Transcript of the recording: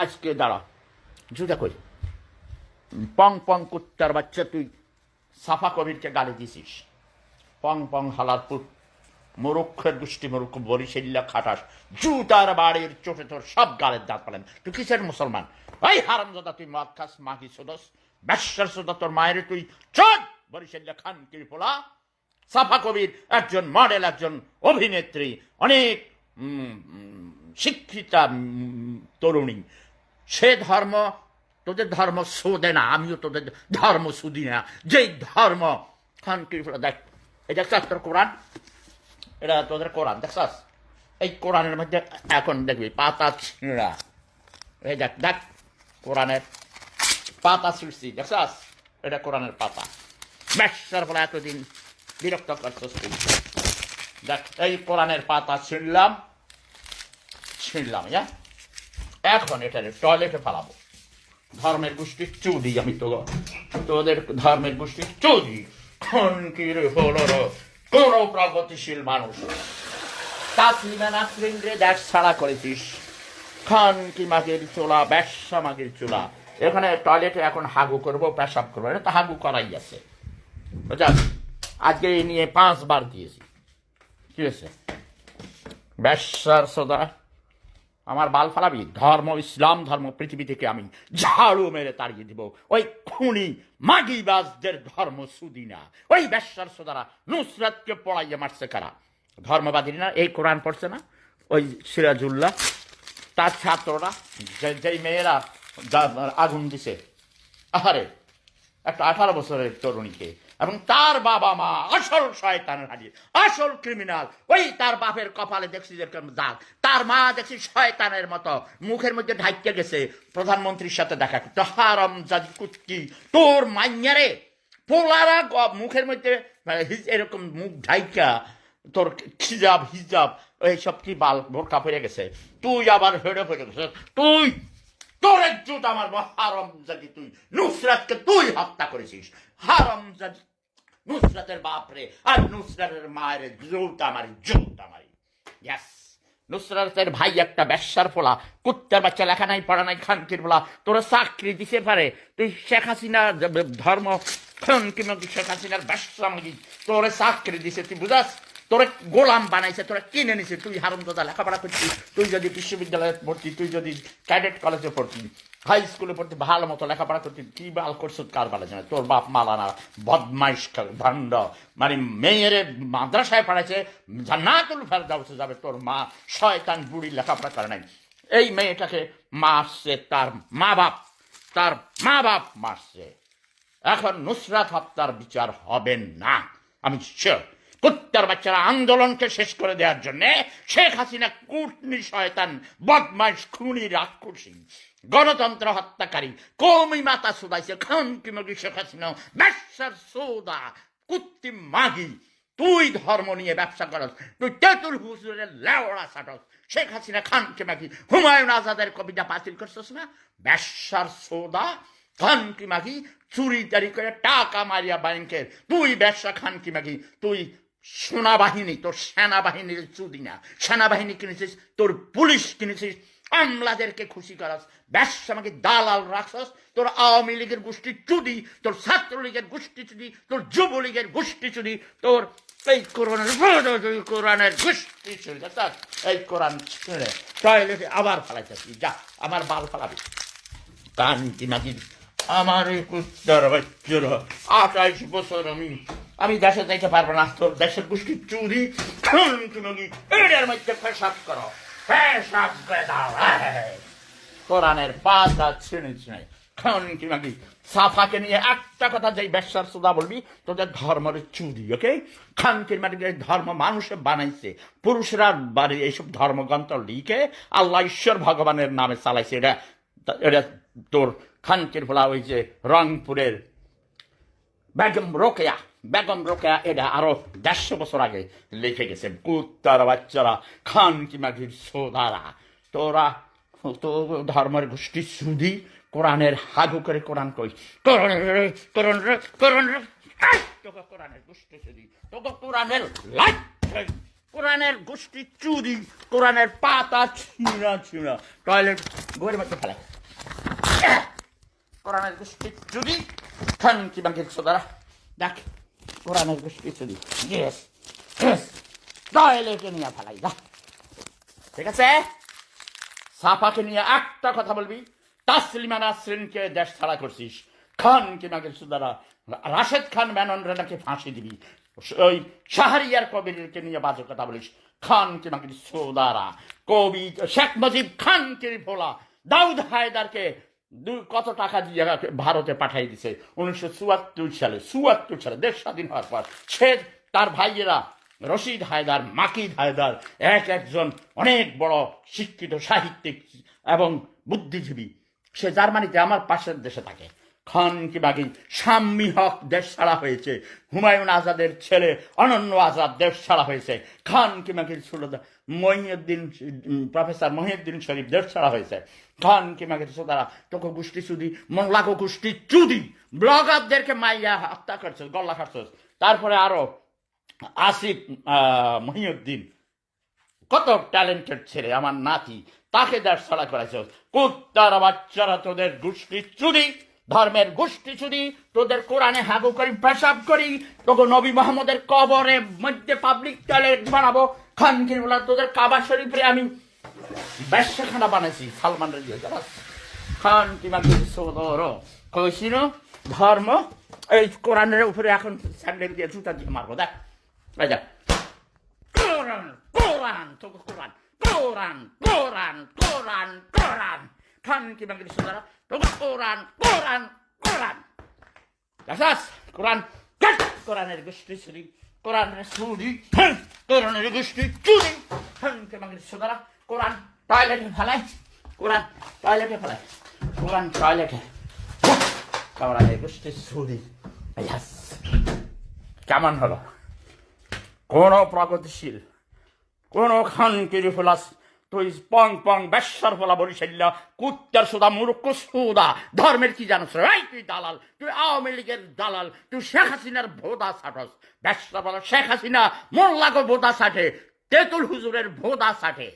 আজকে দাঁড়া জুতা কই পং পং কুত্তার বাচ্চা তুই সাফা কবিরকে গালি দিছিস পং পং হালারপুর মরুক্ষের গোষ্ঠী মরুক্ষ বরিশিল্লা খাটাস জুতার বাড়ির চোটে তোর সব গালের দাঁত পালেন তুই কিসের মুসলমান ওই হারামজাদা তুই মদ খাস মাগি সুদস ব্যবসার সুদা তোর মায়ের তুই চোদ বরিশিল্লা খান কিরপোলা সাফা কবির একজন মডেল একজন অভিনেত্রী অনেক শিক্ষিতা তরুণী সে ধর্ম তোদের ধর্ম শোধে না আমিও তোদের ধর্ম শুধি না যেই ধর্ম খান কিরপোলা দেখ এটা তোর কোরআন এটা তোদের কোরআন দেখছাস এই কোরআনের মধ্যে এখন দেখবি পাতা ছিঁড়া এই দেখ দেখ কোরআনের পাতা ছিঁড়ছি দেখছাস এটা কোরআনের পাতা ব্যবসার ফলে এতদিন বিরক্ত করছিস তুই দেখ এই কোরআনের পাতা ছিঁড়লাম এখন এটা টয়লেটে ফেলাবো ধর্মের গোষ্ঠীর চুদি আমি তোদের ধর্মের গোষ্ঠীর চুদি খনকির হলো কোন প্রগতিশীল মানুষ তাসলিমা নাসরিন রে দেশ ছাড়া করেছিস খান কি মাগের চোলা ব্যবসা মাগের চোলা এখানে টয়লেটে এখন হাগু করবো পেশাব করবো এটা তো হাগু করাই আছে বুঝা আজকে এই নিয়ে 5 বার দিয়েছি কি হয়েছে ব্যবসার সোদা আমার বাল ফালাবি ধর্ম ইসলাম ধর্ম পৃথিবী থেকে আমি ঝাড়ু মেরে তাড়িয়ে দিব ওই খুনি মাগিবাজদের ধর্ম সুদি না ওই ব্যবসার সোদারা নুসরাতকে পড়াইয়ে মারছে কারা ধর্মবাদী না এই কোরআন পড়ছে না ওই সিরাজুল্লাহ তার ছাত্ররা যেই মেয়েরা আগুন দিছে আহারে একটা 18 বছরের তরুণীকে এবং তার বাবা মা আসল শয়তানের হারিয়ে আসল ক্রিমিনাল ওই তার বাপের কপালে দেখছি যেরকম দাগ তার মা দেখছি শয়তানের মতো মুখের মধ্যে ঢাইকে গেছে প্রধানমন্ত্রীর সাথে দেখা করতে হারাম জাদি কুটকি তোর মাইয়ারে পোলারা মুখের মধ্যে এরকম মুখ ঢাইকা তোর খিজাব হিজাব এইসব কি বাল বোরকা পড়ে গেছে তুই আবার হেড়ে পড়ে গেছে তুই তোর একজুট আমার হারাম জাদি তুই নুসরাতকে তুই হত্যা করেছিস হারাম জাদি নুসরাতের বাপরে আর নুসরাতের মায়ের জুতা মারি ইয়াস নুসরাতের ভাই একটা ব্যবসার ফোলা কুত্তার বাচ্চা লেখা নাই পড়া নাই খানকির ফোলা তোরা চাকরি দিতে পারে তুই শেখ হাসিনার ধর্ম খানকি শেখ হাসিনার ব্যবসা মাগি তোরে চাকরি দিছে তুই বুঝাস তোরা গোলাম বানাইছে তোরা কিনে নিছে তুই হারামজাদা লেখাপড়া করছিস তুই যদি বিশ্ববিদ্যালয়ে পড়তি তুই যদি ক্যাডেট কলেজে পড়তি হাই স্কুলে পড়তে ভালো মতো লেখাপড়া করতি কি বাল করছো কার বালে জানে তোর বাপ মালানা বদমাইশ ভান্ড মানে মেয়েরে মাদ্রাসায় পড়াইছে জান্নাতুল ফেরদাউসে যাবে তোর মা শয়তান বুড়ি লেখাপড়া করে নাই এই মেয়েটাকে মারছে তার মা বাপ মারছে এখন নুসরাত হত্যার বিচার হবে না আমি শিওর কুত্তার বাচ্চারা আন্দোলনকে শেষ করে দেওয়ার জন্য শেখ হাসিনা কুটনি শয়তান বদমাইশ খুনি রাক্ষসী গণতন্ত্র হত্যাকারী কৌমি মাতা সুদাইছে খানকি মাগি শেখ হাসিনা ব্যবসার সৌদা কুত্তি মাগি তুই ধর্ম নিয়ে ব্যবসা করস তুই তেতুল হুজুরের লেওড়া সাটস শেখ হাসিনা খানকি মাগি হুমায়ুন আজাদের কবিতা বাতিল করছস না ব্যবসার সৌদা খানকি মাগি চুরি চারি করে টাকা মারিয়া ব্যাংকের তুই ব্যবসা খানকি মাগি তুই সেনাবাহিনী তোর সেনাবাহিনীর চুদি না সেনাবাহিনী কিনেছিস তোর পুলিশ কিনেছিস আমলাদেরকে খুশি করাস ব্যবসা আমাকে দালাল রাখছস তোর আওয়ামী লীগের গোষ্ঠী চুদি তোর ছাত্রলীগের গোষ্ঠী চুদি তোর যুবলীগের গোষ্ঠী চুদি তোর এই কোরআনের গোষ্ঠী চুদি এই কোরআন ছেড়ে টয়লেটে আবার ফালাইতেছি যা আমার বাল ফালাবি কান্তি নাকি আমার এই কুত্তার বাচ্চারা 28 বছর আমি দেশে যাইতে পারবো না তোর দেশের গোষ্ঠী চুরি এটার মধ্যে পেশাব করো পেশাব কোরআনের পাতা ছিঁড়েছি নাই খানকি নাকি সাফাকে নিয়ে একটা কথা যেই ব্যবসার সুদা বলবি তোদের ধর্মের চুরি ওকে খানকির মাটি ধর্ম মানুষে বানাইছে পুরুষরা বাড়ি এইসব ধর্মগ্রন্থ লিখে আল্লাহ ঈশ্বর ভগবানের নামে চালাইছে এটা তোর খানকির ফোলা ওই যে রংপুরের বেগম রোকেয়া এটা আরো 150 বছর আগে লিখে গেছে কুত্তার বাচ্চারা খানকি মাগির সোদারা তোরা তো ধর্মের গোষ্ঠী সুদি কোরআনের হাগু করে কোরআন কই কোরআনের গোষ্ঠী সুদি তোকে কোরআনের লাইট কোরআনের গোষ্ঠী চুরি, কোরআনের পাতা ছিঁড়া ছিঁড়া টয়লেট ঘরের মধ্যে ফেলে। কোরআনের গোষ্ঠী চুরি, খান কি বাঙ্গির সোদারা দেখ, কোরআনের গোষ্ঠী চুরি, টয়লেটে নিয়ে ফেলাই যা। ঠিক আছে, সাফাকে নিয়ে একটা কথা বলবি, তাসলিমা নাসরিনকে দেশ ছাড়া করছিস, খান কি বাঙ্গির সোদারা রাশেদ খান মেননরা নাকি ফাঁসি দিবি, ওই শাহরিয়ার কবিরকে নিয়ে বাজে কথা বলিস, খান কি বাঙ্গির সোদারা কবি শেখ মুজিব খান কি ভোলা দাউদ হায়দারকে কত টাকা দিয়ে ভারতে পাঠাই দিছে 1974 সালে দেশ স্বাধীন হওয়ার পর। সে তার ভাইয়েরা রশিদ হায়দার, মাকিদ হায়দার একজন অনেক বড় শিক্ষিত সাহিত্যিক এবং বুদ্ধিজীবী, সে জার্মানিতে আমার পাশের দেশে থাকে। খান কি বাগি শাম্মী হক দেশ ছাড়া হয়েছে, হুমায়ুন আজাদের ছেলে অনন্য আজাদ দেশ ছাড়া হয়েছে, খান কি বাগির সুলদা প্রফেসর মহিউদ্দিন শরীফ দেশ ছাড়া হয়েছে, খান কি বাগির সুদারা তোকে গোষ্ঠী চুদি, মোল্লাকো গোষ্ঠী চুদি, ব্লগারদেরকে মাইয়া হত্যা করছে, গল্লা খাচ্ছে। তারপরে আরো আসিফ মহিউদ্দিন, কত ট্যালেন্টেড ছেলে, আমার নাতি, তাকে দেশ ছাড়া করাইছে। কুত্তার বাচ্চারা তোদের গোষ্ঠী চুদি, ধর্মের গোষ্ঠী চুদি, তোদের কোরআনে হাগু করি, পেশাব করি, তোকে নবী মোহাম্মদের কবরের মধ্যে পাবলিক টয়লেট বানাবো। খানকির বলা তোদের কাবা শরীফে আমি ব্যবসাখানা বানাইছি সালমান রেডিও যারা খান কিংবা কইছিল ধর্ম এই কোরআনের উপরে এখন স্যান্ডেল দিয়ে জুতা দিয়ে মারবো। দেখ কোরআন কোরআন তোকে কোরআন কোরআন কোরআন কোরআন কোরআন খান কিংবা সোদারা তোকে কোরআন কোরআন কোরআন দেখাস কোরআন, কোরআনের গোষ্ঠী চুরি, কোরআনের চুরি, কোরআনের গোষ্ঠী চুরি, খান কিংবা সোদারা কোরআন টয়লেটে ফেলায়, কোরআন টয়লেটে ফেলায়, কোরআন টয়লেটে, কোরআনের গোষ্ঠী চুরি। কেমন হলো? কোন প্রগতিশীল, কোন খানকিরি ফলাস, তুই পং পং বেশ্বার ফলা বরিশাল্লা কুত্তার সুদা মূর্খ সুদা ধর্মের কি জানোস? তুই দালাল, তুই আওয়ামী লীগের দালাল, তুই শেখ হাসিনার ভোদা ছাটস, বেশ্বার ফলা শেখ হাসিনা মোল্লাকে ভোদা ছাটে, তেতুল হুজুরের ভোদা ছাটে।